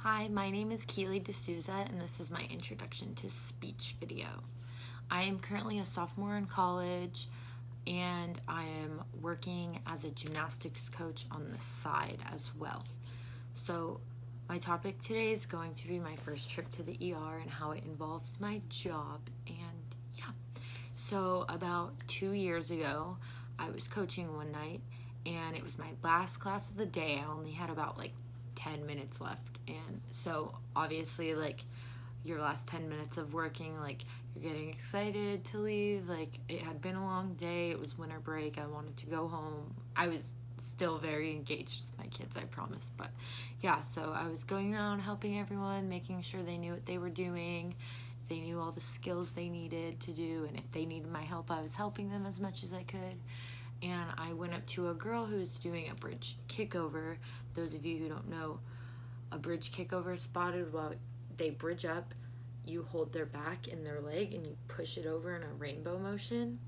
Hi, my name is Keely D'Souza, and this is my introduction to speech video. I am currently a sophomore in college, and I am working as a gymnastics coach on the side as well. So my topic today is going to be my first trip to the ER and how it involved my job. And yeah, so about 2 years ago, I was coaching one night, and it was my last class of the day. I only had about 10 minutes left, and so obviously your last 10 minutes of working, you're getting excited to leave. It had been a long day, it was winter break, I wanted to go home. I was still very engaged with my kids, I promise. But yeah, so I was going around helping everyone, making sure they knew what they were doing, they knew all the skills they needed to do, and if they needed my help, I was helping them as much as I could. And I went up to a girl who was doing a bridge kickover. Those of you who don't know, a bridge kickover is spotted while they bridge up, you hold their back and their leg and you push it over in a rainbow motion.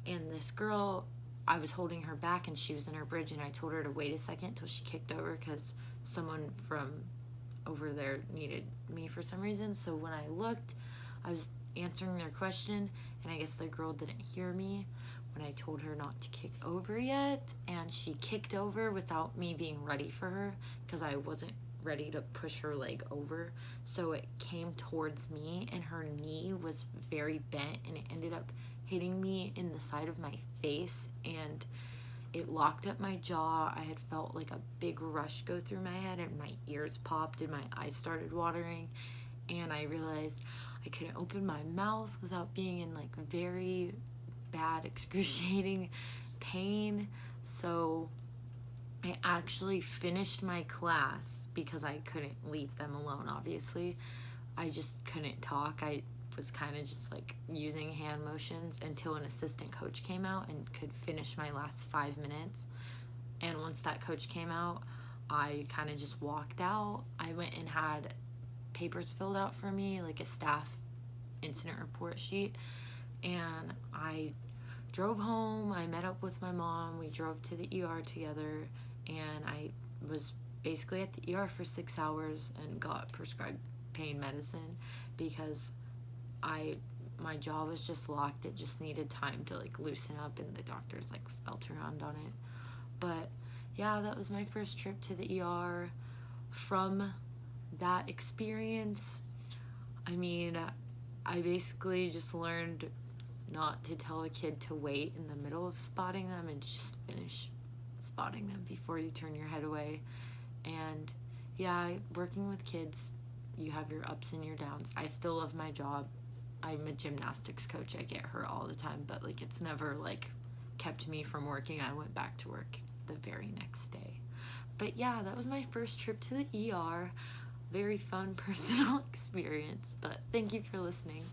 And this girl, I was holding her back and she was in her bridge, and I told her to wait a second till she kicked over because someone from over there needed me for some reason. So when I looked, I was answering their question, and I guess the girl didn't hear me when I told her not to kick over yet, and she kicked over without me being ready for her because I wasn't ready to push her leg over. So it came towards me, and her knee was very bent, and it ended up hitting me in the side of my face, and it locked up my jaw. I had felt like a big rush go through my head, and my ears popped and my eyes started watering, and I realized I couldn't open my mouth without being in very bad, excruciating pain. So I actually finished my class because I couldn't leave them alone, obviously. I just couldn't talk. I was kind of just using hand motions until an assistant coach came out and could finish my last 5 minutes. And once that coach came out, I kind of just walked out. I went and had papers filled out for me, like a staff incident report sheet, and I drove home. I met up with my mom. We drove to the ER together, and I was basically at the ER for 6 hours and got prescribed pain medicine because my jaw was just locked. It just needed time to loosen up, and the doctors felt around on it. But yeah, that was my first trip to the ER. From that experience, I basically just learned not to tell a kid to wait in the middle of spotting them and just finish spotting them before you turn your head away. And yeah, working with kids, you have your ups and your downs. I still love my job. I'm a gymnastics coach. I get hurt all the time, but it's never kept me from working. I went back to work the very next day. But yeah, that was my first trip to the ER. Very fun personal experience, but thank you for listening.